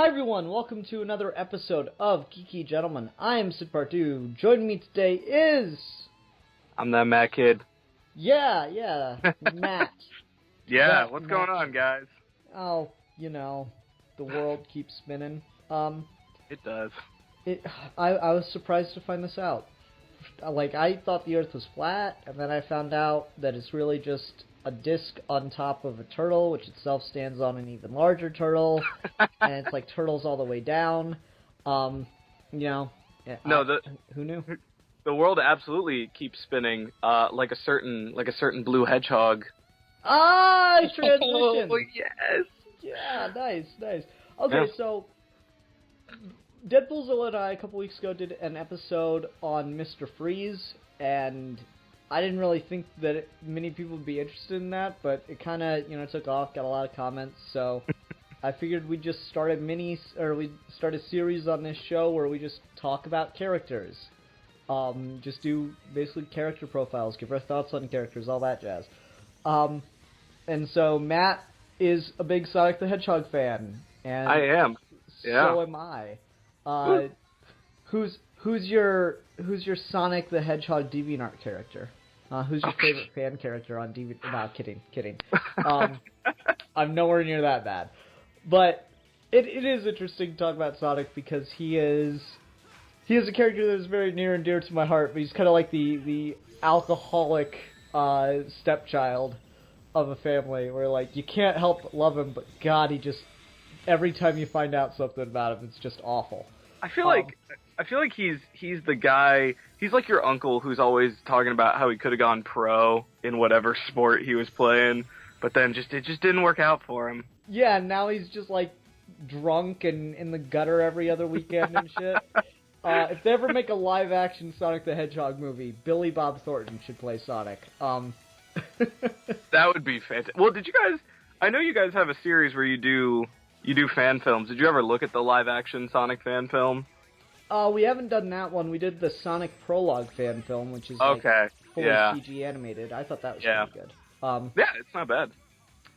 Hi everyone, welcome to another episode of Geeky Gentlemen. I am Sid Pardew. Joining me today is... I'm that Matt kid. Yeah, Matt. Yeah, what's going on, guys? Oh, you know, the world keeps spinning. It does. I was surprised to find this out. Like, I thought the Earth was flat, and then I found out that it's really just a disc on top of a turtle, which itself stands on an even larger turtle, and it's like turtles all the way down. Who knew? The world absolutely keeps spinning, like a certain blue hedgehog. Ah, transition. Oh yes. Yeah, nice. Okay, So Deadpool and I a couple weeks ago did an episode on Mr. Freeze, and I didn't really think that many people would be interested in that, but it kind of, took off, got a lot of comments, so I figured we'd just start we'd start a series on this show where we just talk about characters. Just do basically character profiles, give our thoughts on characters, all that jazz. And so Matt is a big Sonic the Hedgehog fan, and I am. Yeah. So am I. Who's your Sonic the Hedgehog DeviantArt character? Who's your favorite fan character on DeviantArt? No, kidding. I'm nowhere near that bad. But it is interesting to talk about Sonic because he is a character that is very near and dear to my heart, but he's kind of like the alcoholic stepchild of a family where, like, you can't help but love him, but God, he just, every time you find out something about him, it's just awful. I feel like he's the guy. He's like your uncle who's always talking about how he could have gone pro in whatever sport he was playing, but then it just didn't work out for him. Yeah, now he's just like drunk and in the gutter every other weekend and shit. If they ever make a live action Sonic the Hedgehog movie, Billy Bob Thornton should play Sonic. That would be fantastic. Well, did you guys? I know you guys have a series where you do fan films. Did you ever look at the live action Sonic fan film? We haven't done that one. We did the Sonic Prologue fan film, which is fully CG animated. I thought that was pretty good. Yeah, it's not bad.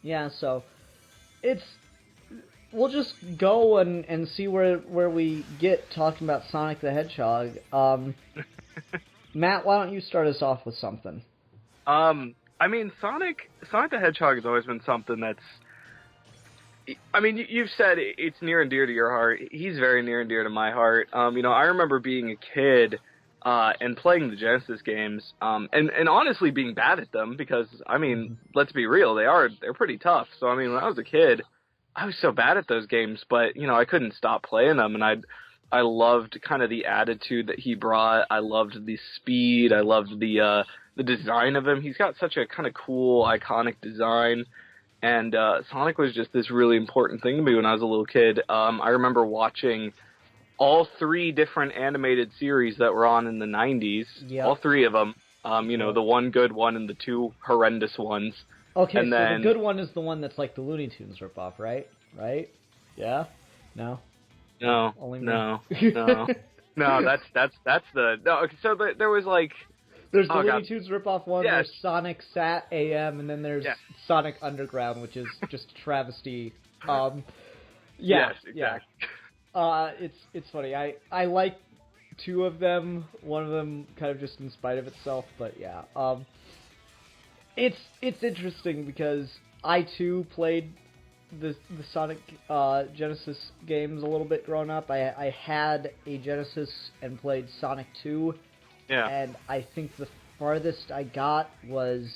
Yeah, so we'll just go and see where we get talking about Sonic the Hedgehog. Matt, why don't you start us off with something? I mean, Sonic the Hedgehog has always been something that's... I mean, you've said it's near and dear to your heart. He's very near and dear to my heart. I remember being a kid and playing the Genesis games, and honestly being bad at them because, I mean, let's be real, they're pretty tough. So, I mean, when I was a kid, I was so bad at those games, but, I couldn't stop playing them, and I loved kind of the attitude that he brought. I loved the speed. I loved the design of him. He's got such a kind of cool, iconic design. And Sonic was just this really important thing to me when I was a little kid. I remember watching all three different animated series that were on in the 90s. Yep. All three of them. The one good one and the two horrendous ones. Okay, and so the good one is the one that's like the Looney Tunes ripoff, right? Right? Yeah? No? No. Only no. No. No, that's the... No, okay, so there was like... There's the Looney Tunes ripoff one, there's Sonic Sat AM, and then there's Sonic Underground, which is just a travesty. Yes, exactly. It's funny. I like two of them, one of them kind of just in spite of itself, but yeah. It's interesting because I too played the Sonic Genesis games a little bit growing up. I had a Genesis and played Sonic 2. Yeah. And I think the farthest I got was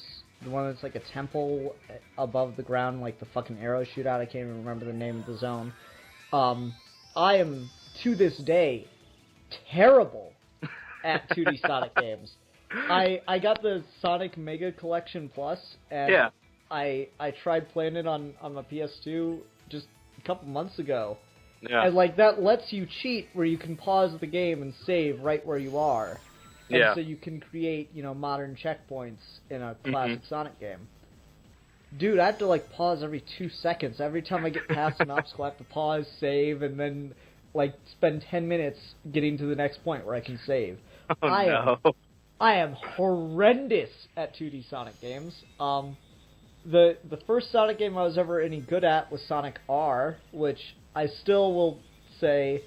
the one that's like a temple above the ground, like the fucking arrow shootout. I can't even remember the name of the zone. I am, to this day, terrible at 2D Sonic games. I got the Sonic Mega Collection Plus, and I tried playing it on my PS2 just a couple months ago. Yeah. And like that lets you cheat where you can pause the game and save right where you are. And so you can create, modern checkpoints in a classic Sonic game. Dude, I have to, pause every 2 seconds. Every time I get past an obstacle, I have to pause, save, and then, spend 10 minutes getting to the next point where I can save. I am horrendous at 2D Sonic games. The first Sonic game I was ever any good at was Sonic R, which I still will say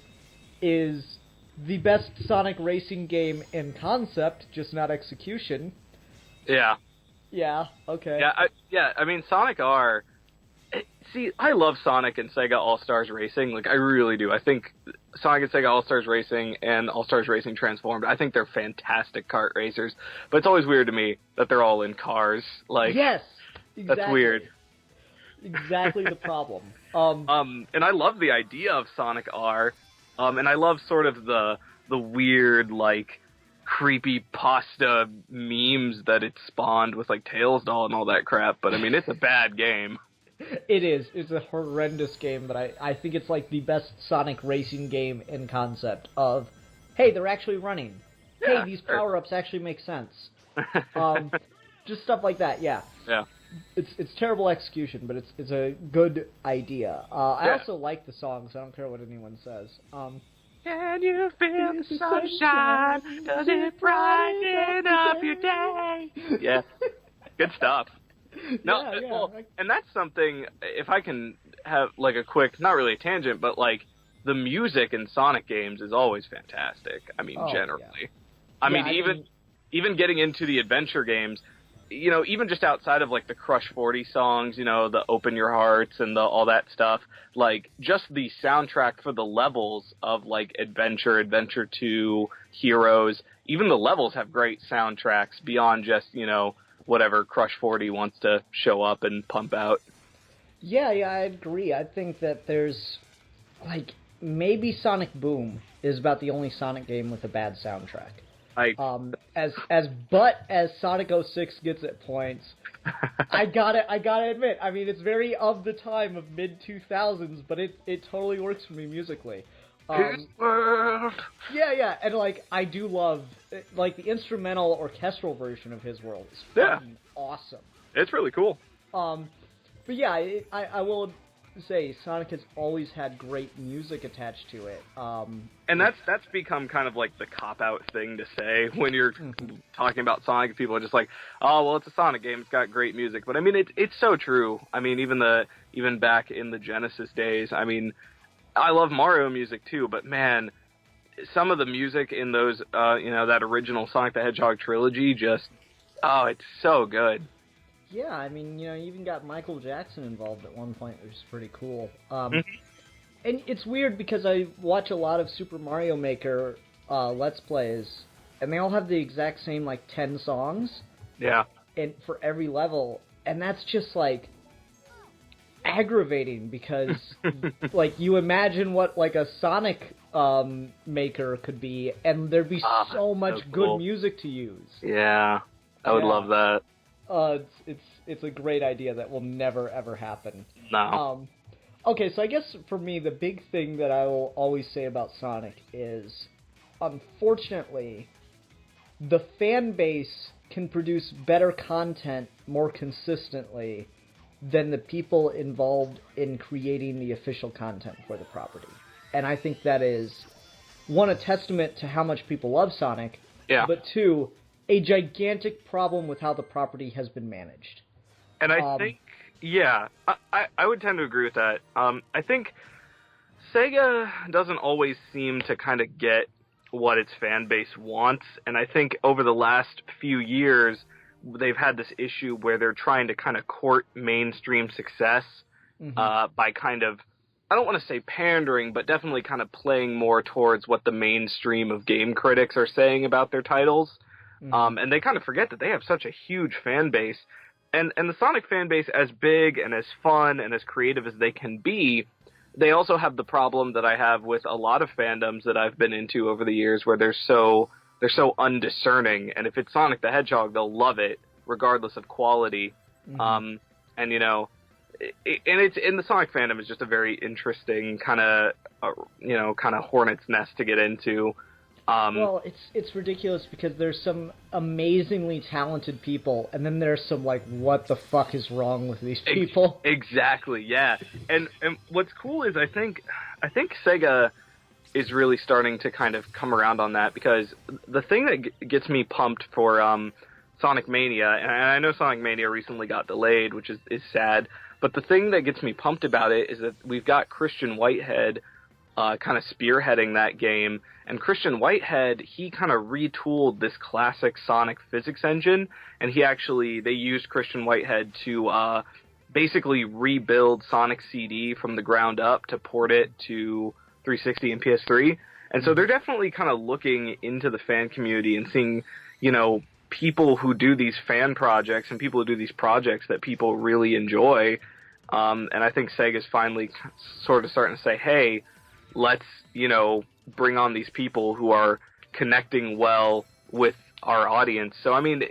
is the best Sonic racing game in concept, just not execution. Yeah. Yeah, okay. I mean, Sonic R... See, I love Sonic and Sega All-Stars Racing. Like, I really do. I think Sonic and Sega All-Stars Racing and All-Stars Racing Transformed, I think they're fantastic kart racers. But it's always weird to me that they're all in cars. Like, yes, exactly. That's weird. Exactly the problem. And I love the idea of Sonic R. And I love sort of the weird, like, creepy pasta memes that it spawned with, like, Tails Doll and all that crap. But, I mean, it's a bad game. It is. It's a horrendous game, but I think it's like the best Sonic racing game in concept of, hey, they're actually running. Yeah, hey, these power-ups actually make sense. Just stuff like that, yeah. Yeah. It's terrible execution, but it's a good idea. I also like the songs. I don't care what anyone says. Can you feel the sunshine? Does it brighten up your day? Yeah. Good stuff. No, yeah. Well, and that's something, if I can have, like, a quick, not really a tangent, but, like, the music in Sonic games is always fantastic. I mean, generally. Yeah. I mean, even getting into the adventure games, you know, even just outside of, like, the Crush 40 songs, you know, the Open Your Hearts and all that stuff, like, just the soundtrack for the levels of, like, Adventure 2, Heroes, even the levels have great soundtracks beyond just, you know, whatever Crush 40 wants to show up and pump out. Yeah, I agree. I think that there's, like, maybe Sonic Boom is about the only Sonic game with a bad soundtrack. As Sonic 06 gets at points, I gotta admit, I mean, it's very of the time of mid-2000s, but it totally works for me musically. His World! Yeah, and, like, I do love, like, the instrumental orchestral version of His World is fucking awesome. It's really cool. But yeah, I will say Sonic has always had great music attached to it. And that's become kind of like the cop-out thing to say when you're talking about Sonic. People are just like, oh, well, it's a Sonic game, it's got great music. But I mean, it's so true. I mean, even back in the Genesis days, I mean, I love Mario music too, but man, some of the music in those, you know, that original Sonic the Hedgehog trilogy just, oh, it's so good. Yeah, I mean, you know, you even got Michael Jackson involved at one point, which is pretty cool. And it's weird because I watch a lot of Super Mario Maker Let's Plays, and they all have the exact same, like, 10 songs. Yeah. And for every level, and that's just, like, aggravating because, like, you imagine what, like, a Sonic maker could be, and there'd be so much good music to use. Yeah, I would love that. It's a great idea that will never, ever happen. No. Okay, so I guess for me, the big thing that I will always say about Sonic is, unfortunately, the fan base can produce better content more consistently than the people involved in creating the official content for the property. And I think that is, one, a testament to how much people love Sonic, but two, a gigantic problem with how the property has been managed. And I think, I would tend to agree with that. I think Sega doesn't always seem to kind of get what its fan base wants, and I think over the last few years, they've had this issue where they're trying to kind of court mainstream success by kind of, I don't want to say pandering, but definitely kind of playing more towards what the mainstream of game critics are saying about their titles. And they kind of forget that they have such a huge fan base. And the Sonic fan base, as big and as fun and as creative as they can be, they also have the problem that I have with a lot of fandoms that I've been into over the years where they're so undiscerning. And if it's Sonic the Hedgehog, they'll love it, regardless of quality. And, you know, and the Sonic fandom is just a very interesting kind of, kind of hornet's nest to get into. Well, it's ridiculous because there's some amazingly talented people, and then there's some, like, what the fuck is wrong with these people? Exactly, yeah. And what's cool is I think Sega is really starting to kind of come around on that, because the thing that gets me pumped for Sonic Mania, and I know Sonic Mania recently got delayed, which is sad. But the thing that gets me pumped about it is that we've got Christian Whitehead kind of spearheading that game. And Christian Whitehead, he kind of retooled this classic Sonic physics engine, and they used Christian Whitehead to basically rebuild Sonic CD from the ground up to port it to 360 and PS3. And so they're definitely kind of looking into the fan community and seeing, people who do these fan projects and people who do these projects that people really enjoy. And I think Sega's finally sort of starting to say, hey, let's, bring on these people who are connecting well with our audience. So, I mean,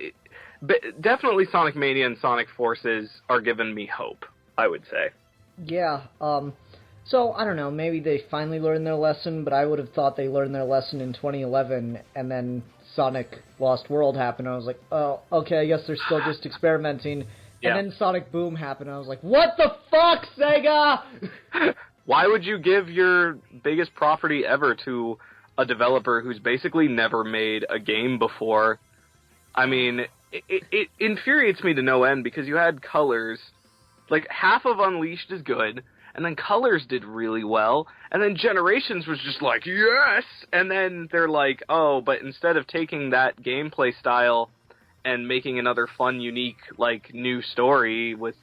definitely Sonic Mania and Sonic Forces are giving me hope, I would say. Yeah, so, I don't know, maybe they finally learned their lesson, but I would have thought they learned their lesson in 2011, and then Sonic Lost World happened, and I was like, oh, okay, I guess they're still just experimenting. Yeah. And then Sonic Boom happened, and I was like, what the fuck, Sega?! Why would you give your biggest property ever to a developer who's basically never made a game before? I mean, it infuriates me to no end, because you had Colors, like, half of Unleashed is good, and then Colors did really well, and then Generations was just like, yes! And then they're like, oh, but instead of taking that gameplay style and making another fun, unique, like, new story with,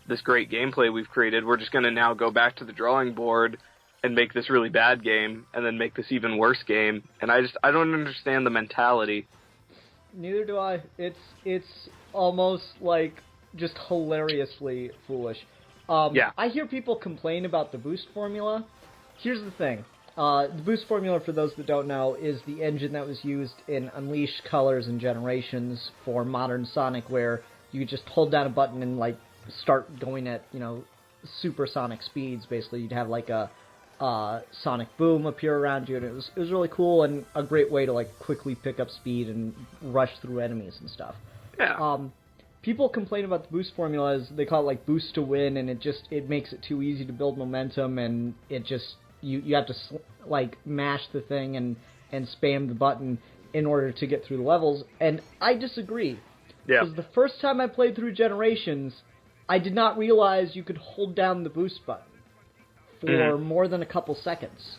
this great gameplay we've created, we're just going to now go back to the drawing board and make this really bad game, and then make this even worse game. And I don't understand the mentality. Neither do I. It's almost, like, just hilariously foolish. Yeah. I hear people complain about the boost formula. Here's the thing. The boost formula, for those that don't know, is the engine that was used in Unleashed, Colors, and Generations for modern Sonic, where you could just hold down a button and, like, start going at, supersonic speeds. Basically, you'd have, like, a Sonic Boom appear around you, and it was really cool and a great way to, like, quickly pick up speed and rush through enemies and stuff. Yeah. People complain about the boost formula as they call it, like, boost to win, and it makes it too easy to build momentum, and it just, you have to, like, mash the thing and spam the button in order to get through the levels, and I disagree. Yeah. Because the first time I played through Generations, I did not realize you could hold down the boost button for more than a couple seconds.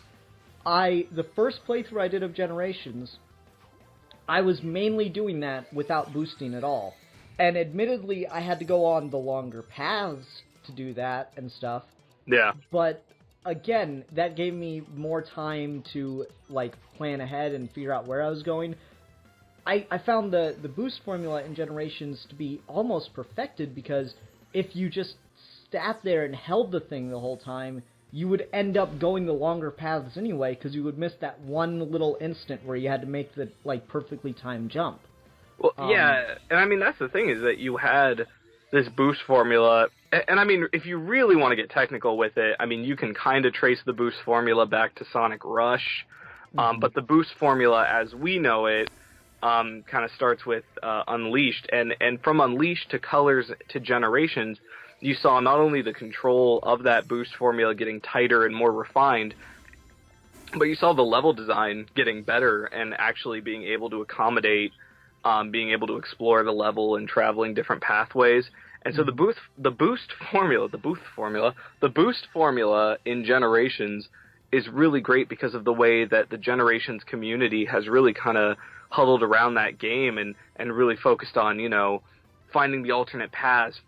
The first playthrough I did of Generations, I was mainly doing that without boosting at all. And admittedly, I had to go on the longer paths to do that and stuff. Yeah. But again, that gave me more time to, like, plan ahead and figure out where I was going. I found the boost formula in Generations to be almost perfected, because if you just sat there and held the thing the whole time, you would end up going the longer paths anyway, because you would miss that one little instant where you had to make the, like, perfectly timed jump. Well, yeah, and I mean, that's the thing, is that you had this boost formula, and I mean, if you really want to get technical with it, I mean, you can kind of trace the boost formula back to Sonic Rush, but the boost formula as we know it kind of starts with Unleashed, and from Unleashed to Colors to Generations, you saw not only the control of that boost formula getting tighter and more refined, but you saw the level design getting better and actually being able to accommodate, being able to explore the level and traveling different pathways. And so the boost formula in Generations is really great because of the way that the Generations community has really kind of huddled around that game and really focused on, finding the alternate paths,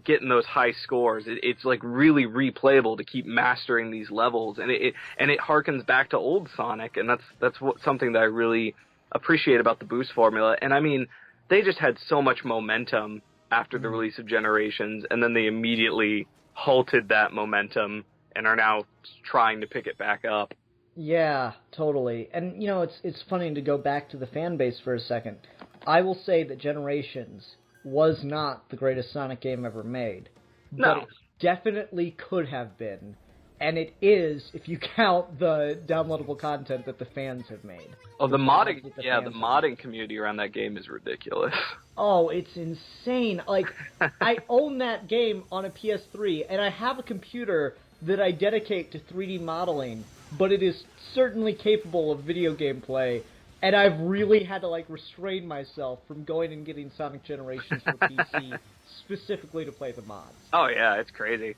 getting those high scores. It's like really replayable to keep mastering these levels, and it harkens back to old Sonic, and that's something that I really appreciate about the boost formula. And I mean, they just had so much momentum after the release of Generations, and then they immediately halted that momentum and are now trying to pick it back up. Yeah, totally. And, it's funny to go back to the fan base for a second. I will say that Generations was not the greatest Sonic game ever made. No. But it definitely could have been. And it is, if you count the downloadable content that the fans have made. Oh, the modding community around that game is ridiculous. Oh, it's insane. Like, I own that game on a PS3, and I have a computer that I dedicate to 3D modeling, but it is certainly capable of video gameplay. And I've really had to, like, restrain myself from going and getting Sonic Generations for PC specifically to play the mods. Oh, yeah, it's crazy.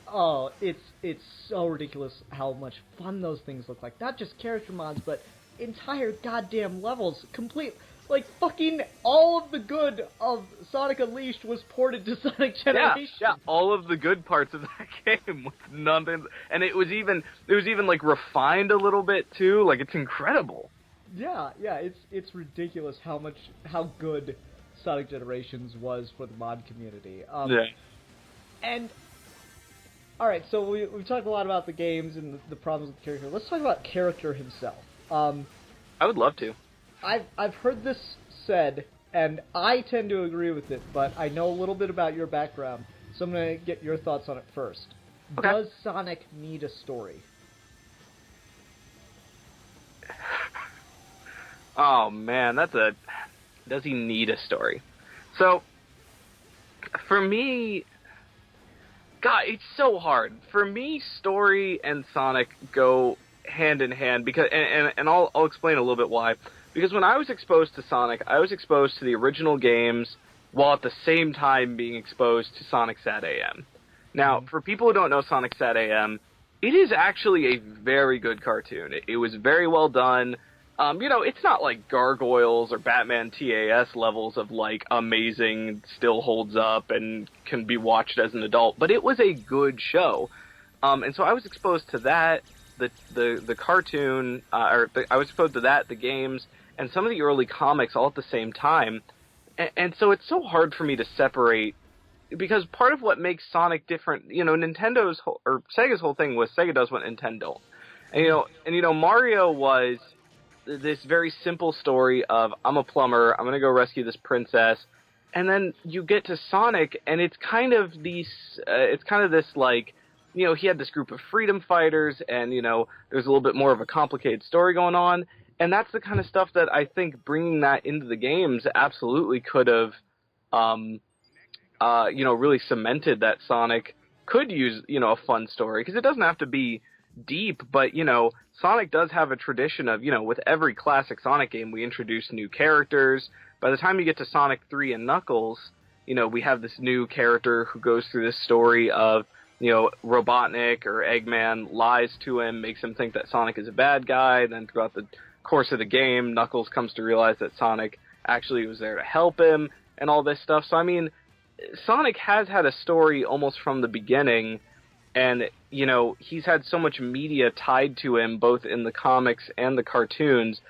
Oh, it's so ridiculous how much fun those things look like. Not just character mods, but entire goddamn levels. Complete, like, fucking all of the good of Sonic Unleashed was ported to Sonic Generations. Yeah, all of the good parts of that game with nothing, and it was even like refined a little bit too. Like, it's incredible. Yeah, it's ridiculous how good Sonic Generations was for the mod community. Yeah. And alright, so we've talked a lot about the games and the problems with the character. Let's talk about character himself. I would love to. I've heard this said, and I tend to agree with it, but I know a little bit about your background, so I'm going to get your thoughts on it first. Okay. Does Sonic need a story? Oh man, does he need a story? So, for me, God, it's so hard. For me, story and Sonic go hand in hand because, and I'll explain a little bit why. Because when I was exposed to Sonic, I was exposed to the original games while at the same time being exposed to Sonic Sat AM. Now, for people who don't know Sonic Sat AM, it is actually a very good cartoon. It was very well done. It's not like Gargoyles or Batman TAS levels of, like, amazing, still holds up and can be watched as an adult, but it was a good show. And so I was exposed to that, the cartoon, I was exposed to that, the games, and some of the early comics all at the same time. And so it's so hard for me to separate, because part of what makes Sonic different, Nintendo's or Sega's whole thing was Sega does what Nintendo. And Mario was this very simple story of, I'm a plumber, I'm going to go rescue this princess, and then you get to Sonic, and it's kind of this, like, he had this group of freedom fighters, and, there's a little bit more of a complicated story going on, and that's the kind of stuff that I think bringing that into the games absolutely could have, really cemented that Sonic could use, a fun story, because it doesn't have to be deep, but, Sonic does have a tradition of, with every classic Sonic game, we introduce new characters. By the time you get to Sonic 3 and Knuckles, we have this new character who goes through this story of, Robotnik or Eggman lies to him, makes him think that Sonic is a bad guy. Then throughout the course of the game, Knuckles comes to realize that Sonic actually was there to help him and all this stuff. So, I mean, Sonic has had a story almost from the beginning, and, he's had so much media tied to him, both in the comics and the cartoons,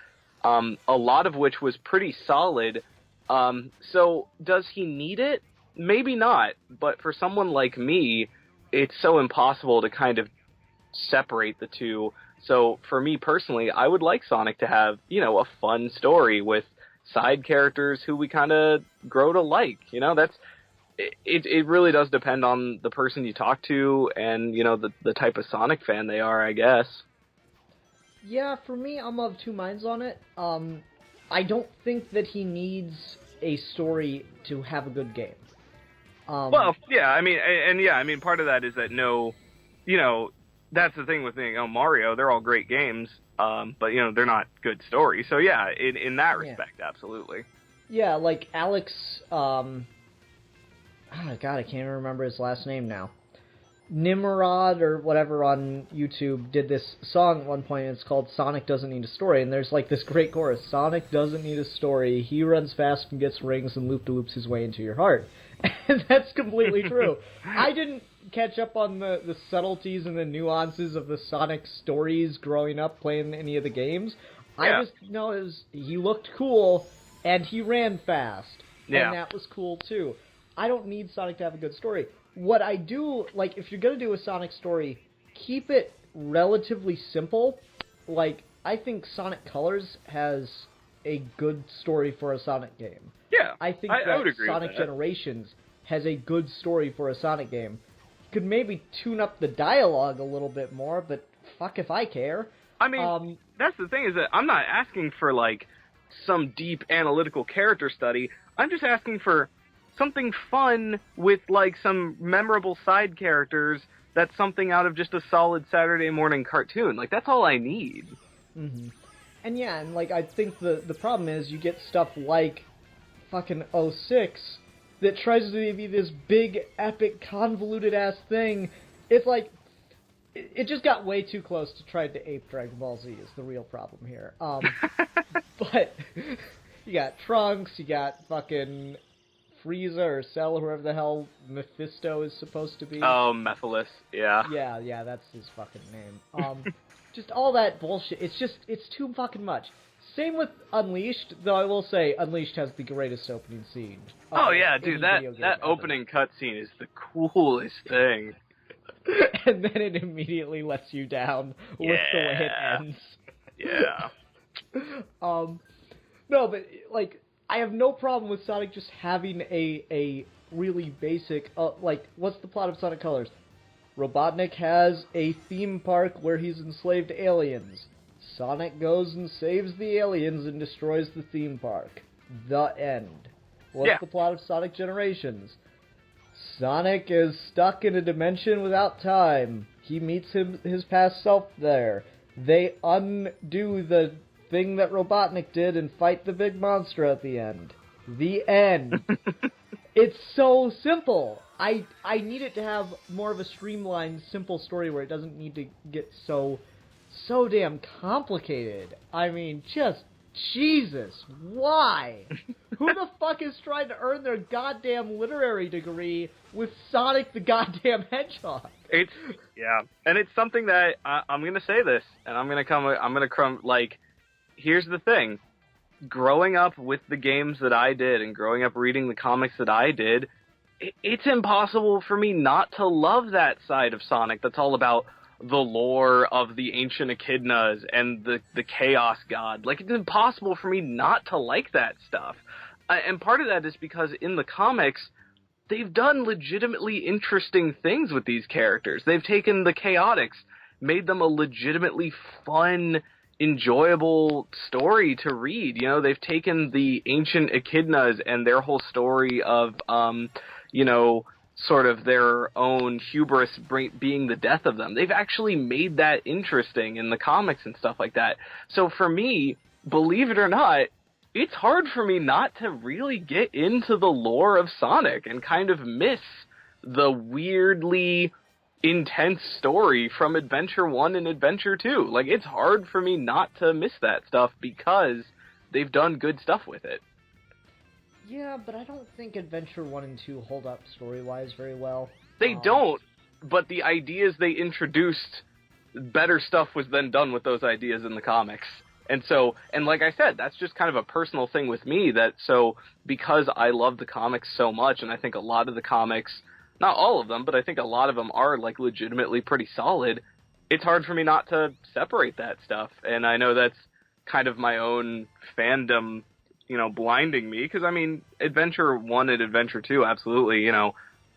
a lot of which was pretty solid. So does he need it? Maybe not, but for someone like me, it's so impossible to kind of separate the two. So for me personally, I would like Sonic to have, a fun story with side characters who we kind of grow to like. It really does depend on the person you talk to and, the type of Sonic fan they are, I guess. Yeah, for me, I'm of two minds on it. I don't think that he needs a story to have a good game. Well, yeah, I mean, part of that is that that's the thing with Mario, they're all great games, but, they're not good stories. So, yeah, in that respect, absolutely. Yeah, like Alex, I can't even remember his last name now. Nimrod or whatever on YouTube did this song at one point, and it's called Sonic Doesn't Need a Story, and there's like this great chorus, Sonic doesn't need a story, he runs fast and gets rings and loop-de-loops his way into your heart. And that's completely true. I didn't catch up on the subtleties and the nuances of the Sonic stories growing up playing any of the games. Yeah. I just know he looked cool, and he ran fast. Yeah. And that was cool, too. I don't need Sonic to have a good story. What I do, like, if you're going to do a Sonic story, keep it relatively simple. Like, I think Sonic Colors has a good story for a Sonic game. Yeah, I think I would agree Sonic with that. Generations has a good story for a Sonic game. Could maybe tune up the dialogue a little bit more, but fuck if I care. I mean, that's the thing, is that I'm not asking for, like, some deep analytical character study. I'm just asking for something fun with, like, some memorable side characters that's something out of just a solid Saturday morning cartoon. Like, that's all I need. Mm-hmm. And yeah, and like I think the problem is you get stuff like fucking '06 that tries to be this big, epic, convoluted ass thing. It's like it just got way too close to trying to ape Dragon Ball Z is the real problem here. But you got Trunks, you got fucking Frieza or Cell, or whoever the hell Mephisto is supposed to be. Oh, Mephiles, yeah. Yeah, that's his fucking name. Just all that bullshit. It's too fucking much. Same with Unleashed, though I will say Unleashed has the greatest opening scene. Oh yeah, dude, that opening cutscene is the coolest thing. And then it immediately lets you down with the way it ends. Yeah. No, but like I have no problem with Sonic just having a really basic like what's the plot of Sonic Colors? Robotnik has a theme park where he's enslaved aliens. Sonic goes and saves the aliens and destroys the theme park. The end. What's the plot of Sonic Generations? Sonic is stuck in a dimension without time. He meets his past self there. They undo the thing that Robotnik did and fight the big monster at the end. The end. It's so simple. I need it to have more of a streamlined, simple story where it doesn't need to get so damn complicated. I mean, just Jesus, why? Who the fuck is trying to earn their goddamn literary degree with Sonic the goddamn Hedgehog? And it's something that I'm gonna say this, and I'm gonna come like, here's the thing. Growing up with the games that I did and growing up reading the comics that I did, it's impossible for me not to love that side of Sonic that's all about the lore of the ancient echidnas and the chaos god. Like, it's impossible for me not to like that stuff. And part of that is because in the comics, they've done legitimately interesting things with these characters. They've taken the chaotics, made them a legitimately fun, enjoyable story to read. You know, they've taken the ancient echidnas and their whole story of, sort of their own hubris being the death of them. They've actually made that interesting in the comics and stuff like that. So for me, believe it or not, it's hard for me not to really get into the lore of Sonic and kind of miss the weirdly intense story from Adventure 1 and Adventure 2. Like, it's hard for me not to miss that stuff because they've done good stuff with it. Yeah, but I don't think Adventure 1 and 2 hold up story-wise very well. They don't, but the ideas they introduced, better stuff was then done with those ideas in the comics. And so, and like I said, that's just kind of a personal thing with me, because I love the comics so much, and I think a lot of the comics, not all of them, but I think a lot of them are, like, legitimately pretty solid, it's hard for me not to separate that stuff. And I know that's kind of my own fandom, blinding me, because, I mean, Adventure 1 and Adventure 2, absolutely,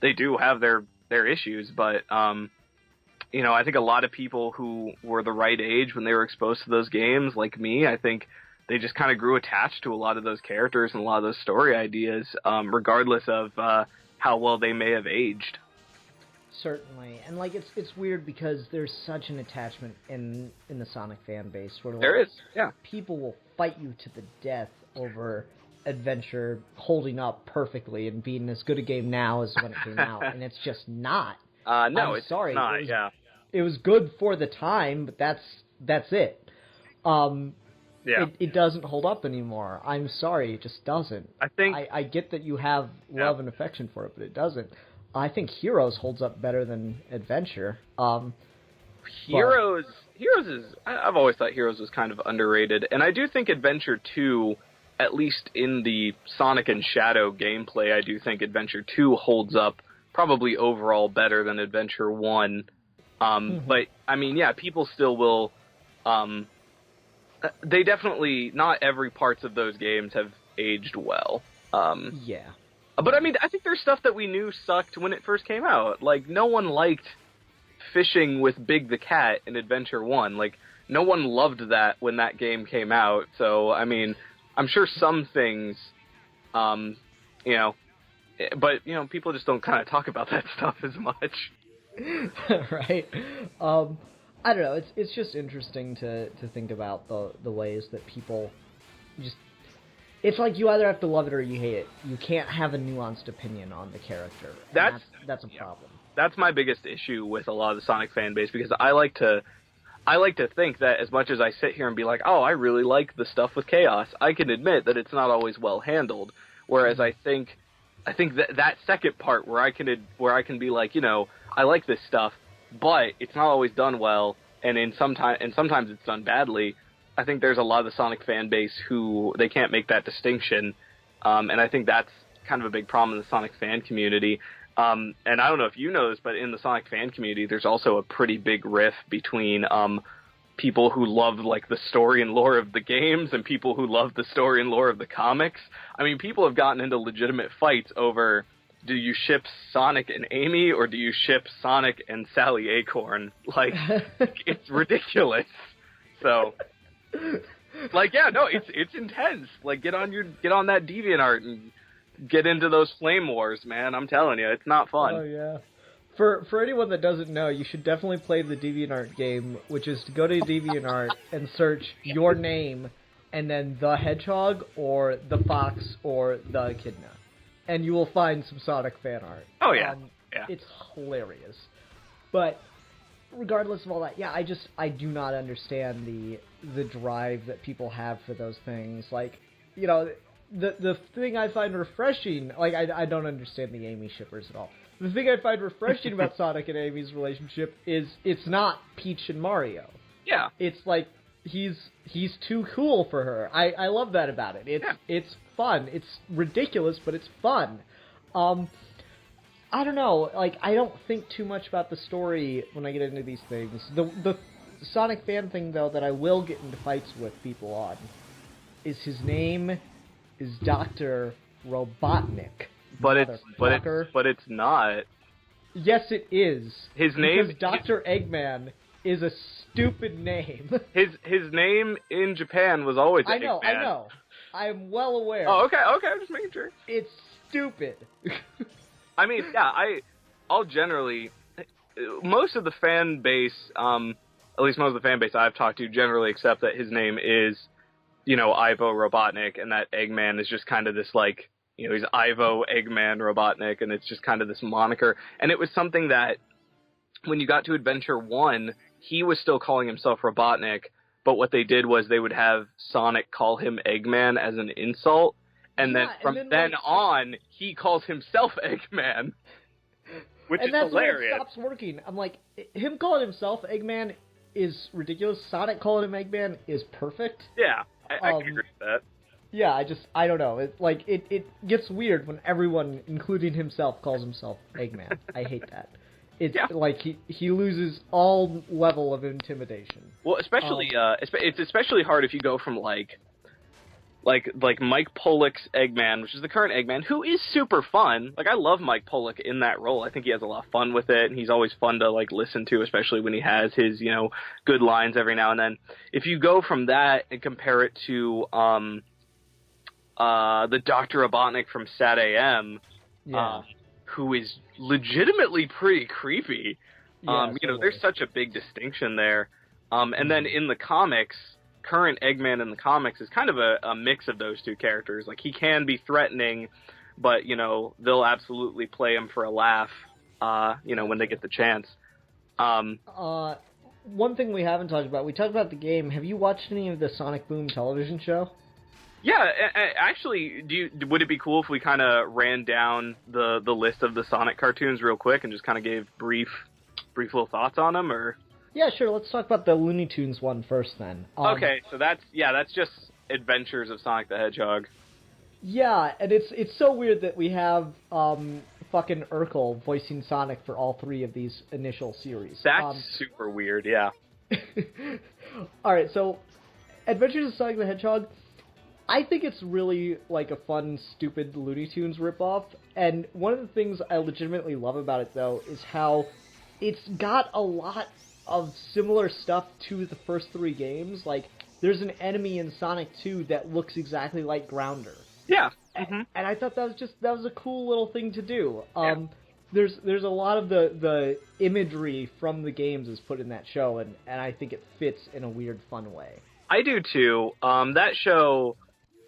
they do have their issues, but, I think a lot of people who were the right age when they were exposed to those games, like me, I think they just kind of grew attached to a lot of those characters and a lot of those story ideas, regardless of how well they may have aged. Certainly, and like it's weird because there's such an attachment in the Sonic fan base where, like, there is, yeah, people will fight you to the death over Adventure holding up perfectly and being as good a game now as when it came out, and it's just not. No, I'm it's sorry. not. It was good for the time, but that's it. It doesn't hold up anymore. I'm sorry, it just doesn't. I think I get that you have love and affection for it, but it doesn't. I think Heroes holds up better than Adventure. Heroes is... I've always thought Heroes was kind of underrated, and I do think Adventure 2, at least in the Sonic and Shadow gameplay, I do think Adventure 2 holds up probably overall better than Adventure 1. But, I mean, yeah, people still will... they definitely... Not every parts of those games have aged well. Yeah. But, I mean, I think there's stuff that we knew sucked when it first came out. Like, no one liked fishing with Big the Cat in Adventure 1. Like, no one loved that when that game came out. So, I mean, I'm sure some things, but, people just don't kind of talk about that stuff as much. Right. I don't know. It's just interesting to think about the ways that people just. It's like you either have to love it or you hate it. You can't have a nuanced opinion on the character. That's a problem. That's my biggest issue with a lot of the Sonic fan base, because I like to think that as much as I sit here and be like, oh, I really like the stuff with Chaos, I can admit that it's not always well handled. Whereas I think that second part where I can be like, I like this stuff, but it's not always done well, and sometimes it's done badly. I think there's a lot of the Sonic fan base who they can't make that distinction, and I think that's kind of a big problem in the Sonic fan community. And I don't know if you know this, but in the Sonic fan community, there's also a pretty big rift between people who love like the story and lore of the games and people who love the story and lore of the comics. I mean, people have gotten into legitimate fights over, do you ship Sonic and Amy or do you ship Sonic and Sally Acorn? Like, it's ridiculous. So, like, yeah, no, it's intense. Like, get on that DeviantArt and get into those flame wars, man. I'm telling you, it's not fun. Oh yeah. For anyone that doesn't know, you should definitely play the DeviantArt game, which is to go to DeviantArt and search your name and then the Hedgehog or the Fox or the Echidna, and you will find some Sonic fan art. Oh yeah, it's hilarious. But regardless of all that, yeah, I do not understand the drive that people have for those things. Like, the thing I find refreshing, like, I don't understand the Amy shippers at all. The thing I find refreshing about Sonic and Amy's relationship is it's not Peach and Mario. Yeah. It's like he's too cool for her. I love that about it. It's fun. It's ridiculous, but it's fun. I don't know. Like, I don't think too much about the story when I get into these things. The Sonic fan thing, though, that I will get into fights with people on is his name is Dr. Robotnik. But it's not. Yes, it is. His name, because Dr. Eggman is a stupid name. His name in Japan was always Eggman. I know. I'm well aware. Oh, okay. I'm just making sure. It's stupid. I mean, yeah, I'll generally, most of the fan base, at least most of the fan base I've talked to, generally accept that his name is, Ivo Robotnik, and that Eggman is just kind of this, like, he's Ivo Eggman Robotnik, and it's just kind of this moniker. And it was something that, when you got to Adventure 1, he was still calling himself Robotnik, but what they did was they would have Sonic call him Eggman as an insult, and then from then on, he calls himself Eggman, which is hilarious. And that's where it stops working. I'm like, him calling himself Eggman is ridiculous. Sonic calling him Eggman is perfect. Yeah, I can agree with that. Yeah, I don't know. It gets weird when everyone, including himself, calls himself Eggman. I hate that. It's like he loses all level of intimidation. Well, especially it's especially hard if you go from like Mike Pollock's Eggman, which is the current Eggman, who is super fun. Like, I love Mike Pollock in that role. I think he has a lot of fun with it, and he's always fun to like listen to, especially when he has his good lines every now and then. If you go from that and compare it to the Dr. Robotnik from Sat AM, who is legitimately pretty creepy. There's such a big distinction there. And then in the comics, current Eggman in the comics is kind of a mix of those two characters. Like, he can be threatening, but, they'll absolutely play him for a laugh, when they get the chance. One thing we haven't talked about, we talked about the game. Have you watched any of the Sonic Boom television show? Yeah, actually, would it be cool if we kind of ran down the list of the Sonic cartoons real quick and just kind of gave brief little thoughts on them, or? Yeah, sure. Let's talk about the Looney Tunes one first, then. Okay, so that's just Adventures of Sonic the Hedgehog. Yeah, and it's so weird that we have fucking Urkel voicing Sonic for all three of these initial series. That's super weird, yeah. Alright, so Adventures of Sonic the Hedgehog, I think it's really like a fun, stupid Looney Tunes ripoff, and one of the things I legitimately love about it, though, is how it's got a lot of similar stuff to the first three games. Like, there's an enemy in Sonic 2 that looks exactly like Grounder. Yeah. Mm-hmm. And I thought that was a cool little thing to do. there's a lot of the imagery from the games is put in that show, and I think it fits in a weird, fun way. I do too. That show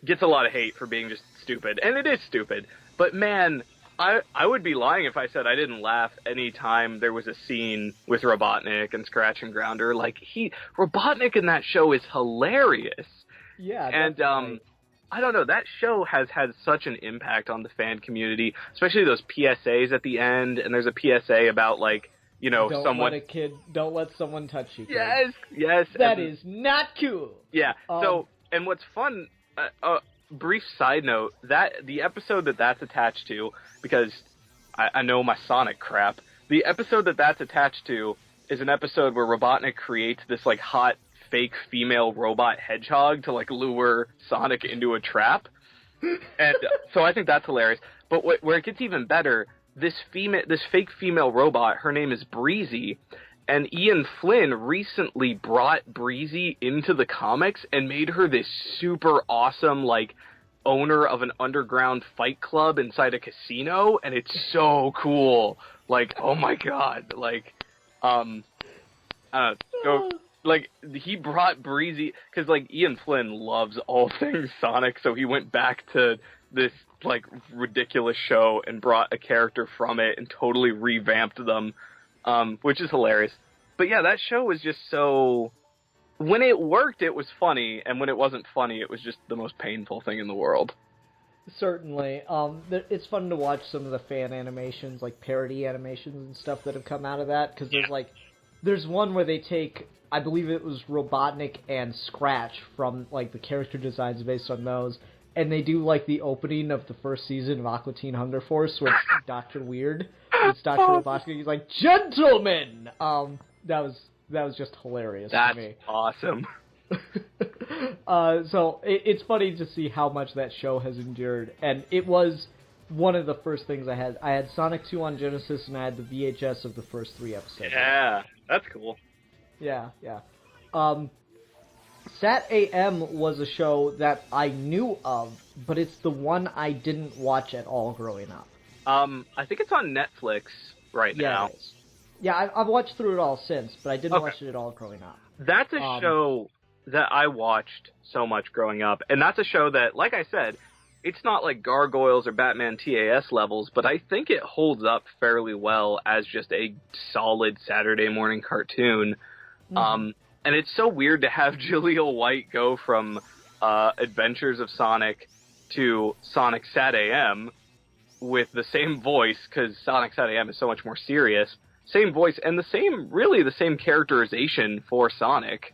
gets a lot of hate for being just stupid, and it is stupid. But man, I would be lying if I said I didn't laugh any time there was a scene with Robotnik and Scratch and Grounder. Like Robotnik in that show is hilarious. Yeah, and definitely. I don't know, that show has had such an impact on the fan community, especially those PSAs at the end. And there's a PSA about like, you know, don't let someone touch you. Kid. Yes. That is not cool. Yeah. So, and what's fun, brief side note, that the episode that's attached to, because I know my Sonic crap, the episode that's attached to is an episode where Robotnik creates this like hot fake female robot hedgehog to like lure Sonic into a trap. And so I think that's hilarious. But where it gets even better, this fake female robot, her name is Breezy, and Ian Flynn recently brought Breezy into the comics and made her this super awesome, like, owner of an underground fight club inside a casino, and it's so cool. Like, oh my god. Like, like, he brought Breezy, because, like, Ian Flynn loves all things Sonic, so he went back to this, like, ridiculous show and brought a character from it and totally revamped them, which is hilarious. But yeah, that show was just so... When it worked, it was funny, and when it wasn't funny, it was just the most painful thing in the world. Certainly. It's fun to watch some of the fan animations, like parody animations and stuff that have come out of that, because there's one where they take, I believe it was Robotnik and Scratch from, like, the character designs based on those, and they do, like, the opening of the first season of Aqua Teen Hunger Force with Dr. Weird. It's Dr. Robotnik, he's like, "Gentlemen!" That was just hilarious to me. That's awesome. So it's funny to see how much that show has endured, and it was one of the first things I had. I had Sonic 2 on Genesis, and I had the VHS of the first 3 episodes. Yeah, that's cool. Yeah. Sat AM was a show that I knew of, but it's the one I didn't watch at all growing up. I think it's on Netflix right now. It is. Yeah, I've watched through it all since, but I didn't watch it at all growing up. That's a show that I watched so much growing up, and that's a show that, like I said, it's not like Gargoyles or Batman TAS levels, but I think it holds up fairly well as just a solid Saturday morning cartoon. Mm-hmm. And it's so weird to have Jaleel White go from Adventures of Sonic to Sonic Sat AM with the same voice, because Sonic Sat AM is so much more serious. Same voice, and the same characterization for Sonic.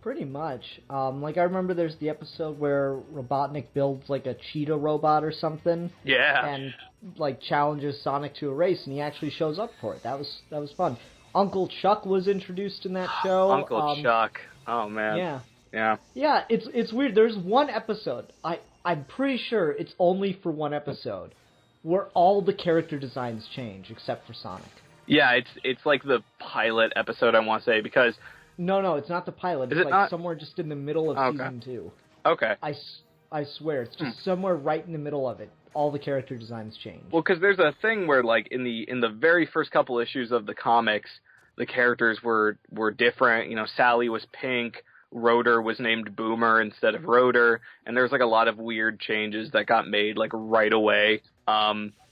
Pretty much. Like, I remember there's the episode where Robotnik builds, like, a cheetah robot or something. Yeah. And, like, challenges Sonic to a race, and he actually shows up for it. That was fun. Uncle Chuck was introduced in that show. Uncle Chuck. Oh, man. Yeah. Yeah, it's weird. There's one episode, I'm pretty sure it's only for one episode, where all the character designs change, except for Sonic. Yeah, it's like the pilot episode, I want to say, because... No, it's not the pilot. It's like somewhere just in the middle of season 2. Okay. I swear, it's just somewhere right in the middle of it. All the character designs change. Well, because there's a thing where, like, in the very first couple issues of the comics, the characters were different. You know, Sally was pink, Rotor was named Boomer instead of Rotor, and there's, like, a lot of weird changes that got made, like, right away,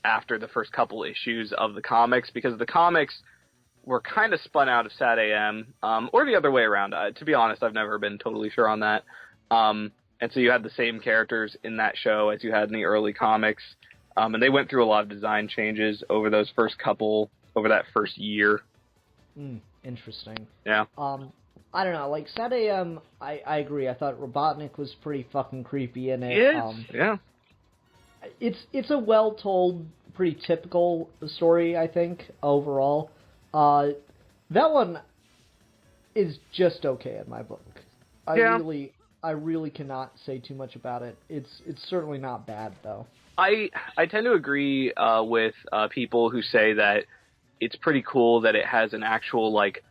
after the first couple issues of the comics, because the comics were kind of spun out of Sat AM, or the other way around. To be honest, I've never been totally sure on that. And so you had the same characters in that show as you had in the early comics, and they went through a lot of design changes over that first year. Interesting. Yeah. I don't know, like, Sat AM, I agree. I thought Robotnik was pretty fucking creepy in it. Yeah. It's a well-told, pretty typical story, I think, overall. That one is just okay in my book. I really cannot say too much about it. It's certainly not bad, though. I tend to agree with people who say that it's pretty cool that it has an actual, like,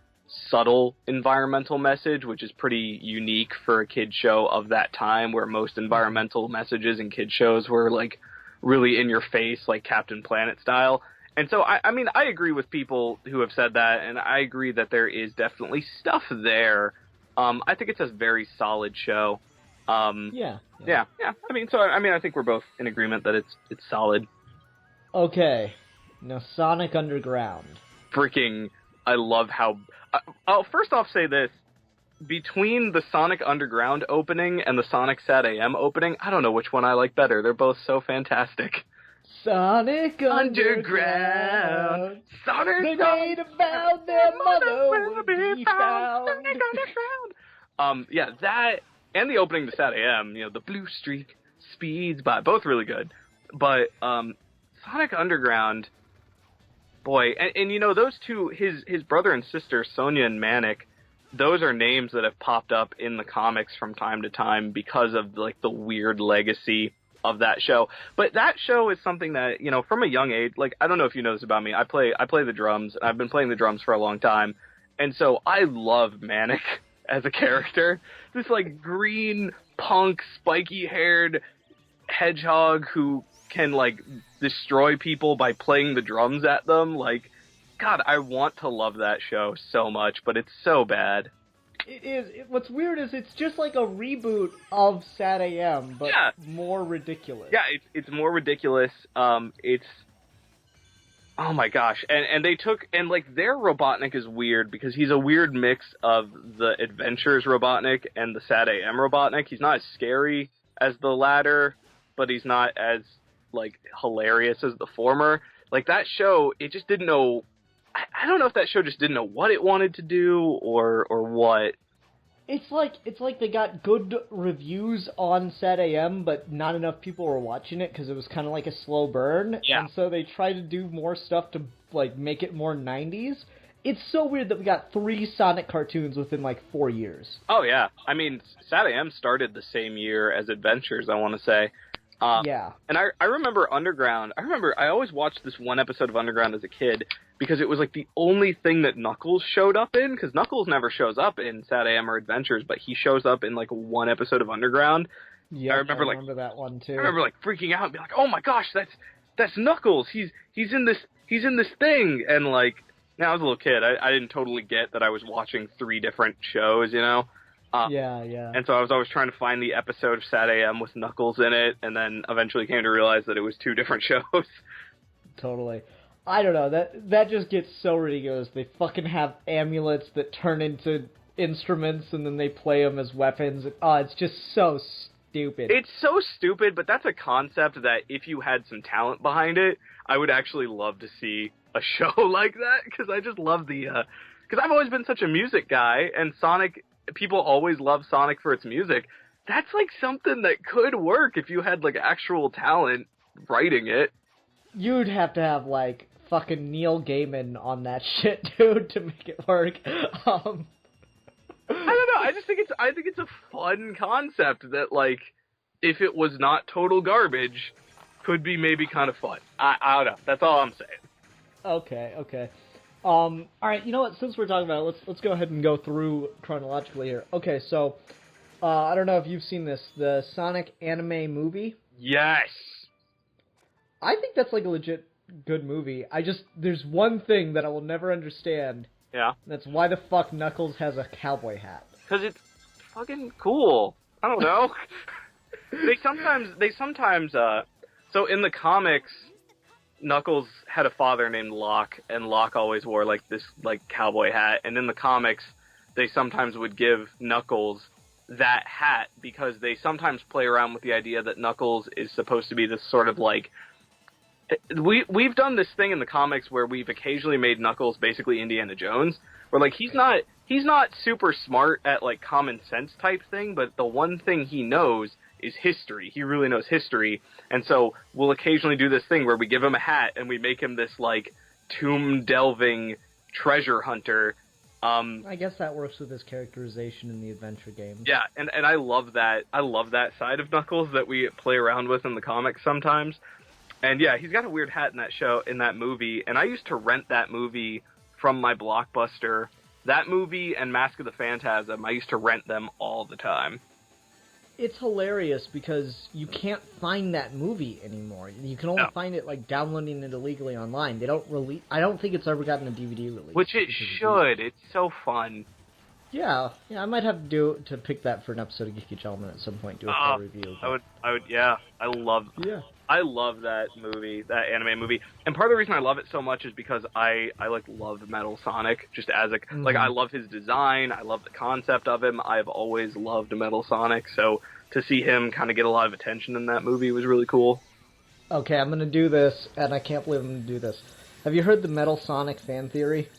subtle environmental message, which is pretty unique for a kid show of that time, where most environmental messages in kid shows were, like, really in your face, like Captain Planet style. And so, I mean, I agree with people who have said that, and I agree that there is definitely stuff there. I think it's a very solid show. Yeah. I mean, I think we're both in agreement that it's solid. Okay, now Sonic Underground. Freaking, I love how... I'll first off say this. Between the Sonic Underground opening and the Sonic Sat AM opening, I don't know which one I like better. They're both so fantastic. Sonic Underground. Sonic They made a vow their mother would be found. Sonic Underground. Yeah, that and the opening to Sat AM, the Blue Streak speeds by, both really good. But Sonic Underground, boy, and those two, his brother and sister Sonia and Manic, those are names that have popped up in the comics from time to time because of like the weird legacy of that show. But that show is something that, from a young age, like, I don't know if you know this about me, I play the drums, and I've been playing the drums for a long time, and so I love Manic as a character. This, like, green, punk, spiky-haired hedgehog who can, like, destroy people by playing the drums at them. Like, God, I want to love that show so much, but it's so bad. It is. What's weird is it's just like a reboot of Sat AM, but more ridiculous. Yeah, it's more ridiculous. It's... Oh my gosh. And they took... And, like, their Robotnik is weird because he's a weird mix of the Adventures Robotnik and the Sat AM Robotnik. He's not as scary as the latter, but he's not as, like, hilarious as the former. Like, that show, it just didn't know... I don't know if that show just didn't know what it wanted to do or what. It's like they got good reviews on Sat AM, but not enough people were watching it because it was kind of like a slow burn. Yeah. And so they tried to do more stuff to like make it more 90s. It's so weird that we got 3 Sonic cartoons within like 4 years. Oh yeah, I mean Sat AM started the same year as Adventures, I want to say. Yeah. And I remember Underground. I always watched this one episode of Underground as a kid because it was like the only thing that Knuckles showed up in, because Knuckles never shows up in Sat AM or Adventures, but he shows up in like one episode of Underground. Yeah, I remember that one too. I remember like freaking out and being like, "Oh my gosh, that's Knuckles. He's in this thing." And like, now I was a little kid. I didn't totally get that I was watching 3 different shows, Yeah. And so I was always trying to find the episode of Sat AM with Knuckles in it, and then eventually came to realize that it was 2 different shows. Totally. I don't know, that just gets so ridiculous. They fucking have amulets that turn into instruments, and then they play them as weapons. Oh, it's just so stupid. It's so stupid, but that's a concept that if you had some talent behind it, I would actually love to see a show like that, because I just love because I've always been such a music guy, and Sonic... People always love Sonic for its music. That's like something that could work if you had like actual talent writing it. You'd have to have like fucking Neil Gaiman on that shit, dude, to make it work. I don't know. I think it's a fun concept that like if it was not total garbage, could be maybe kind of fun. I don't know. That's all I'm saying. Okay. All right, you know what? Since we're talking about it, let's go ahead and go through chronologically here. Okay, so I don't know if you've seen this, the Sonic anime movie. Yes. I think that's like a legit good movie. There's one thing that I will never understand. Yeah. That's why the fuck Knuckles has a cowboy hat. Because it's fucking cool. I don't know. They sometimes. So in the comics, Knuckles had a father named Locke, and Locke always wore, like, this, like, cowboy hat, and in the comics, they sometimes would give Knuckles that hat, because they sometimes play around with the idea that Knuckles is supposed to be this sort of, like... We've done this thing in the comics where we've occasionally made Knuckles basically Indiana Jones, where, like, he's not super smart at, like, common sense type thing, but the one thing he knows is history. He really knows history, and so we'll occasionally do this thing where we give him a hat and we make him this like tomb delving treasure hunter. I guess that works with his characterization in the adventure games. Yeah, and I love that. I love that side of Knuckles that we play around with in the comics sometimes. And yeah, he's got a weird hat in that show, in that movie, and I used to rent that movie from my Blockbuster. That movie and Mask of the Phantasm, I used to rent them all the time. it's hilarious because you can't find that movie anymore. You can only find it like downloading it illegally online. They don't release. I don't think it's ever gotten a DVD release. Which it should. It's so fun. Yeah, I might have to pick that for an episode of Geeky Gentleman at some point. Do a full review. But... I would. Yeah, I love that movie, that anime movie. And part of the reason I love it so much is because I love Metal Sonic just as a like I love his design. I love the concept of him. I've always loved Metal Sonic. So to see him kind of get a lot of attention in that movie was really cool. Okay, I'm gonna do this, and I can't believe I'm gonna do this. Have you heard the Metal Sonic fan theory?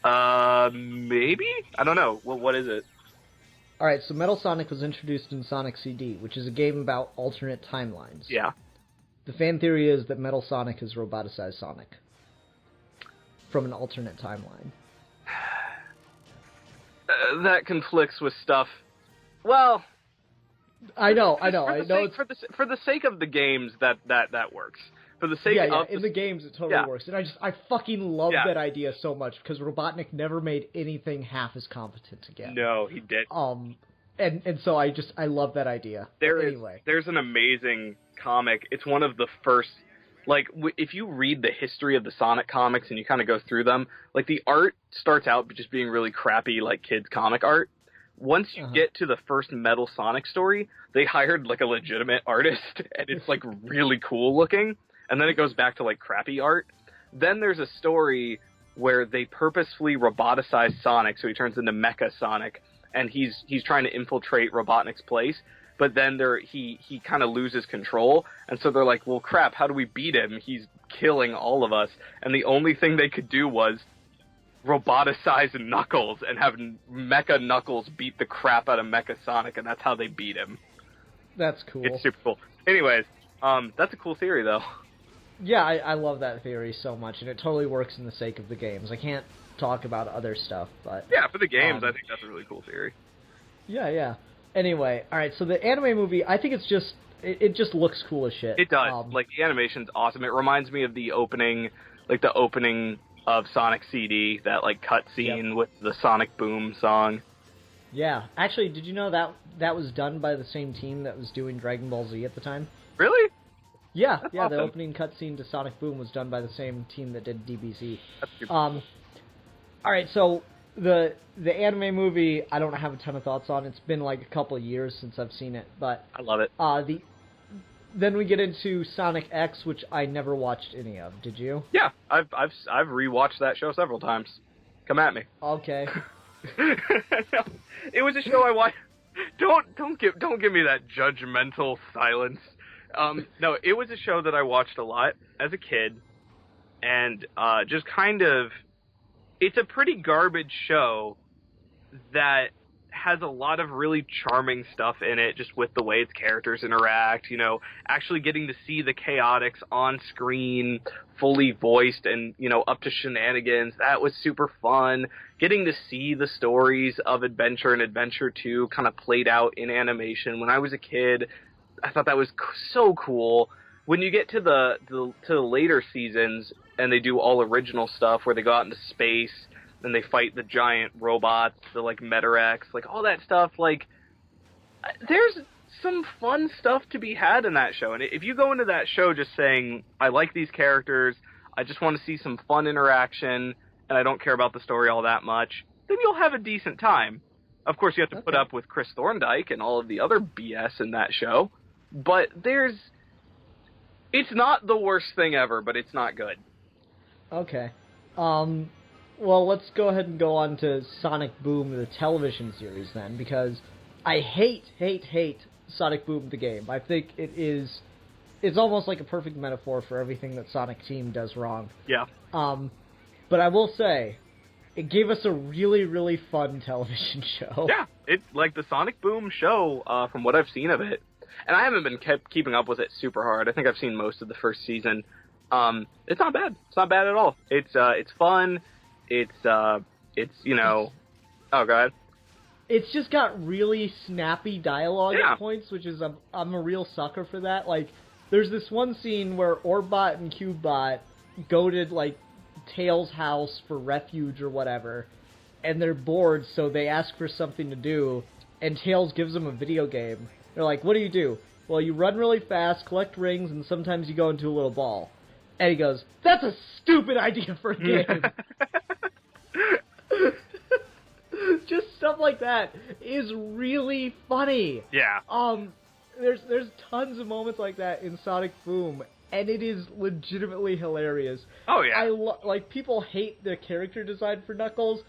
Maybe? I don't know. What is it? Alright, so Metal Sonic was introduced in Sonic CD, which is a game about alternate timelines. Yeah. The fan theory is that Metal Sonic is roboticized Sonic. From an alternate timeline. That conflicts with stuff. Well... I know. For the sake of the games, that works. For the sake of in the games it totally works, and I fucking love that idea so much because Robotnik never made anything half as competent again. No, he did. And so I love that idea. There's an amazing comic. It's one of the first. Like, if you read the history of the Sonic comics and you kind of go through them, like the art starts out just being really crappy, like kids comic art. Once you get to the first Metal Sonic story, they hired like a legitimate artist, and it's like really cool looking. And then it goes back to like crappy art. Then there's a story where they purposefully roboticize Sonic, so he turns into Mecha Sonic, and he's trying to infiltrate Robotnik's place. But then he kind of loses control, and so they're like, well, crap, how do we beat him? He's killing all of us. And the only thing they could do was roboticize Knuckles and have Mecha Knuckles beat the crap out of Mecha Sonic, and that's how they beat him. That's cool. It's super cool. Anyways, that's a cool theory, though. Yeah, I love that theory so much, and it totally works in the sake of the games. I can't talk about other stuff, but... Yeah, for the games, I think that's a really cool theory. Yeah. Anyway, alright, so the anime movie, I think it's just... It just looks cool as shit. It does. Like, the animation's awesome. It reminds me of the opening of Sonic CD, that, like, cutscene with the Sonic Boom song. Yeah. Actually, did you know that was done by the same team that was doing Dragon Ball Z at the time? Really? Yeah, awesome. The opening cutscene to Sonic Boom was done by the same team that did DBZ. That's super cool. Alright, so the anime movie, I don't have a ton of thoughts on. It's been like a couple of years since I've seen it, but... I love it. Then we get into Sonic X, which I never watched any of. Did you? Yeah, I've rewatched that show several times. Come at me. Okay. It was a show I watched. Don't give me that judgmental silence. No, it was a show that I watched a lot as a kid, and just kind of, it's a pretty garbage show that has a lot of really charming stuff in it, just with the way its characters interact, actually getting to see the Chaotix on screen, fully voiced and, up to shenanigans. That was super fun. Getting to see the stories of Adventure and Adventure 2 kind of played out in animation. When I was a kid, I thought that was so cool. When you get to the later seasons and they do all original stuff where they go out into space and they fight the giant robots, the like Metarex, like all that stuff, like there's some fun stuff to be had in that show. And if you go into that show just saying, I like these characters, I just want to see some fun interaction, and I don't care about the story all that much, then you'll have a decent time. Of course, you have to put up with Chris Thorndike and all of the other BS in that show. But it's not the worst thing ever, but it's not good. Okay. Well, let's go ahead and go on to Sonic Boom, the television series then, because I hate Sonic Boom, the game. I think it's almost like a perfect metaphor for everything that Sonic Team does wrong. Yeah. But I will say, it gave us a really, really fun television show. Yeah, it's like the Sonic Boom show, from what I've seen of it. And I haven't been keeping up with it super hard. I think I've seen most of the first season. It's not bad. It's not bad at all. It's fun. It's oh, go ahead. It's just got really snappy dialogue at points, which is, I'm a real sucker for that. Like, there's this one scene where Orbot and Cubebot go to, like, Tails' house for refuge or whatever, and they're bored, so they ask for something to do, and Tails gives him a video game. They're like, what do? Well, you run really fast, collect rings, and sometimes you go into a little ball. And he goes, that's a stupid idea for a game. Just stuff like that is really funny. Yeah. There's tons of moments like that in Sonic Boom, and it is legitimately hilarious. Oh, yeah. Like, people hate the character design for Knuckles.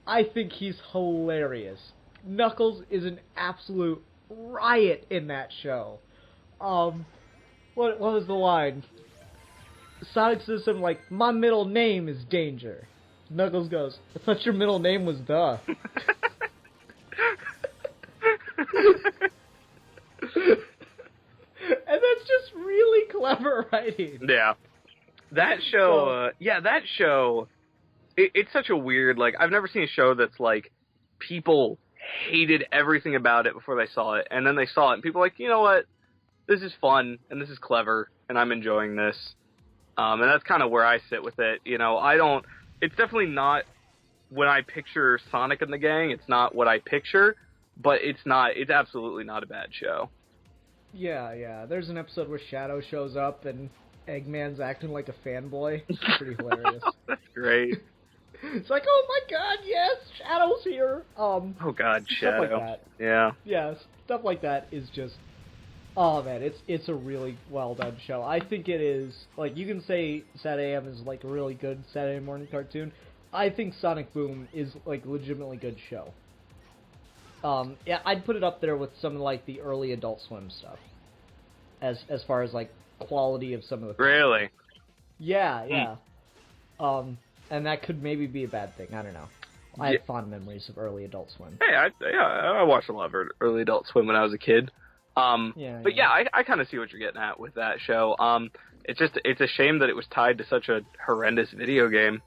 I think he's hilarious. Knuckles is an absolute riot in that show. What was the line? Sonic says something like, my middle name is Danger. Knuckles goes, I thought your middle name was The. And that's just really clever writing. Yeah. That show, it's such a weird, like, I've never seen a show that's, like, people hated everything about it before they saw it, and then they saw it, and people are like, you know what, this is fun, and this is clever, and I'm enjoying this. And that's kind of where I sit with it. You know, it's definitely not, when I picture Sonic and the gang, it's not what I picture, but it's absolutely not a bad show. Yeah. There's an episode where Shadow shows up and Eggman's acting like a fanboy. It's pretty hilarious. That's great. It's like, oh my god, yes, Shadow's here. Oh god, Shadow. Stuff like that. Yeah. Yeah, stuff like that is just, oh man, it's a really well done show. I think it is, like, you can say Saturday AM is like a really good Saturday morning cartoon. I think Sonic Boom is like legitimately good show. Yeah, I'd put it up there with some of like the early Adult Swim stuff, as far as like quality of some of the. Really? Yeah. And that could maybe be a bad thing. I don't know. I have fond memories of early Adult Swim. Hey, I watched a lot of early Adult Swim when I was a kid. But I kind of see what you're getting at with that show. It's a shame that it was tied to such a horrendous video game.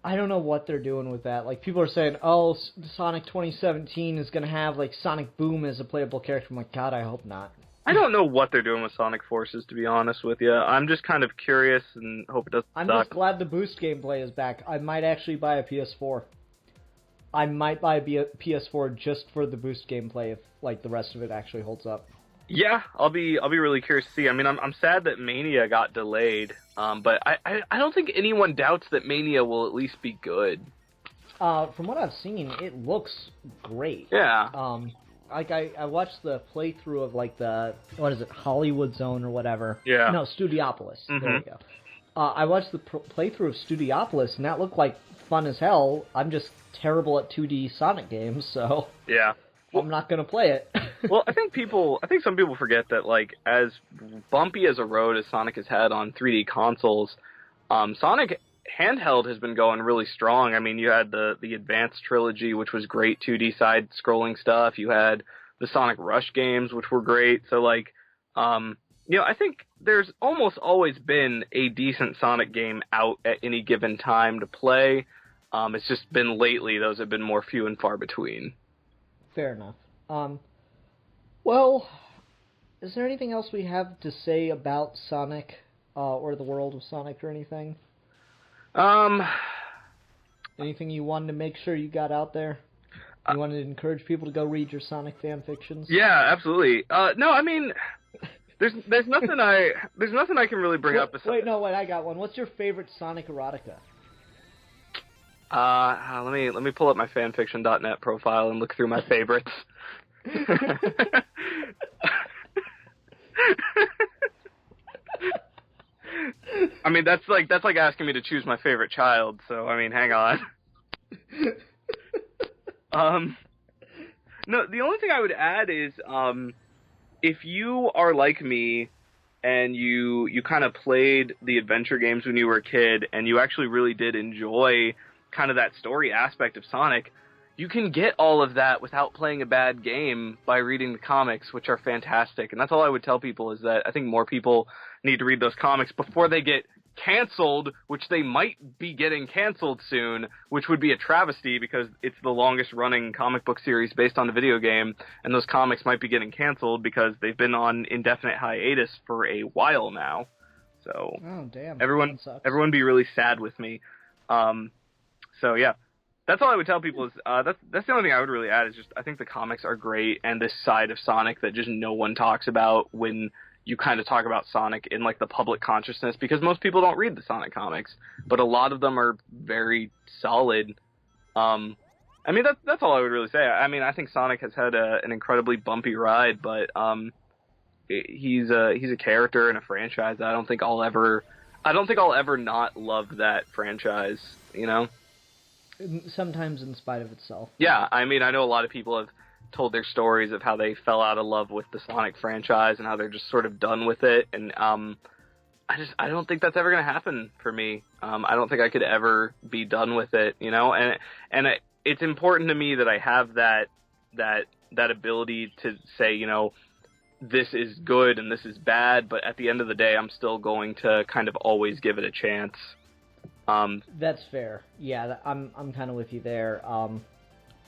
I don't know what they're doing with that. Like, people are saying, oh, Sonic 2017 is going to have, like, Sonic Boom as a playable character. I'm like, God, I hope not. I don't know what they're doing with Sonic Forces, to be honest with you. I'm just kind of curious and hope it doesn't I'm suck. just glad the boost gameplay is back. I might actually buy a PS4. I might buy a PS4 just for the boost gameplay if, like, the rest of it actually holds up. Yeah, I'll be really curious to see. I mean, I'm sad that Mania got delayed, but I don't think anyone doubts that Mania will at least be good. From what I've seen, it looks great. Yeah. Like, I watched the playthrough of, like, the, what is it, Hollywood Zone or whatever. Yeah. No, Studiopolis. Mm-hmm. There we go. I watched the playthrough of Studiopolis, and that looked like fun as hell. I'm just terrible at 2D Sonic games, so... Yeah. I'm not going to play it. Well, I think some people forget that, like, as bumpy as a road as Sonic has had on 3D consoles, Sonic handheld has been going really strong. I mean, you had the Advanced trilogy, which was great 2D side-scrolling stuff. You had the Sonic Rush games, which were great. So, like, I think there's almost always been a decent Sonic game out at any given time to play. It's just been lately, those have been more few and far between. Fair enough. Well, is there anything else we have to say about Sonic, or the world of Sonic or anything? Anything you wanted to make sure you got out there? You wanted to encourage people to go read your Sonic fan fictions? Yeah, absolutely. No, I mean, there's nothing I can really bring up. Wait, I got one. What's your favorite Sonic erotica? Let me pull up my fanfiction.net profile and look through my favorites. I mean, that's like asking me to choose my favorite child. So I mean, hang on. No, the only thing I would add is, if you are like me and you kind of played the adventure games when you were a kid and you actually really did enjoy kind of that story aspect of Sonic, you can get all of that without playing a bad game by reading the comics, which are fantastic. And that's all I would tell people, is that I think more people need to read those comics before they get canceled, which they might be getting canceled soon, which would be a travesty because it's the longest running comic book series based on the video game, and those comics might be getting canceled because they've been on indefinite hiatus for a while now. So oh, damn. everyone be really sad with me. So yeah. That's all I would tell people is that's the only thing I would really add is just I think the comics are great, and this side of Sonic that just no one talks about when you kind of talk about Sonic in like the public consciousness, because most people don't read the Sonic comics, but a lot of them are very solid. I mean that's all I would really say. I mean I think Sonic has had an incredibly bumpy ride, but he's a character in a franchise. I don't think I'll ever not love that franchise, you know? Sometimes in spite of itself. Yeah, I mean, I know a lot of people have told their stories of how they fell out of love with the Sonic franchise and how they're just sort of done with it, and I don't think that's ever going to happen for me. I don't think I could ever be done with it, you know? And it's important to me that I have that ability to say, you know, this is good and this is bad, but at the end of the day, I'm still going to kind of always give it a chance. That's fair. Yeah, I'm kind of with you there.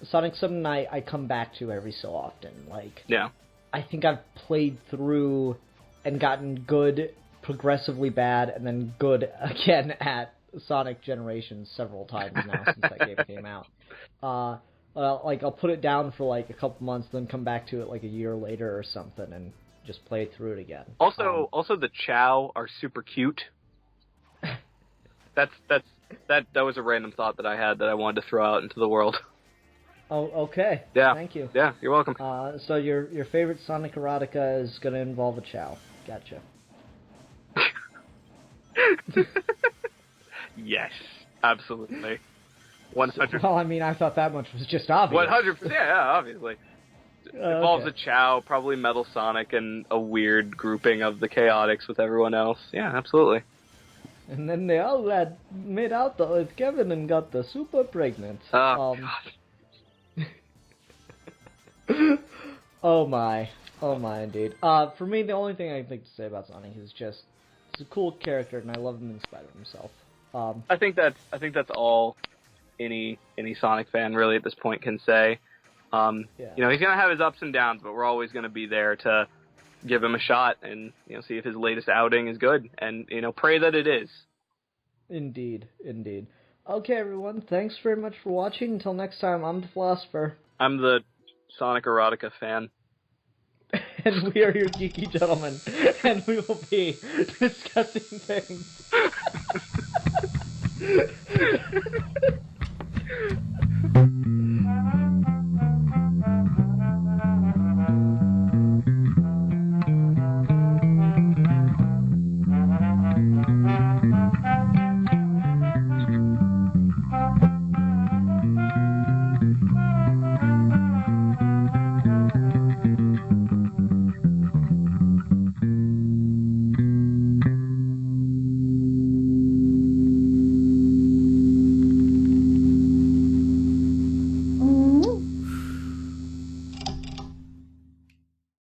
Sonic's something I come back to every so often. Like, yeah, I think I've played through and gotten good, progressively bad, and then good again at Sonic Generations several times now since that game came out. Like, I'll put it down for like a couple months, then come back to it like a year later or something, and just play through it again. Also, the Chow are super cute. That was a random thought that I had that I wanted to throw out into the world. Oh, okay. Yeah. Thank you. Yeah, you're welcome. So your favorite Sonic erotica is going to involve a Chow. Gotcha. Yes, absolutely. 100%. Well, I mean, I thought that much was just obvious. 100%. Yeah, obviously. Involves a Chow, probably Metal Sonic, and a weird grouping of the Chaotix with everyone else. Yeah, absolutely. And then they all made out with Kevin and got the super pregnant. Oh, God. Oh my, indeed. For me, the only thing I think to say about Sonic is just he's a cool character, and I love him in spite of himself. I think that's all any Sonic fan really at this point can say. Yeah. You know, he's gonna have his ups and downs, but we're always gonna be there to give him a shot and, you know, see if his latest outing is good, and, you know, pray that it is. Indeed. Okay, everyone, thanks very much for watching. Until next time, I'm the Philosopher. I'm the Sonic Erotica fan. And we are your geeky gentlemen, and we will be discussing things.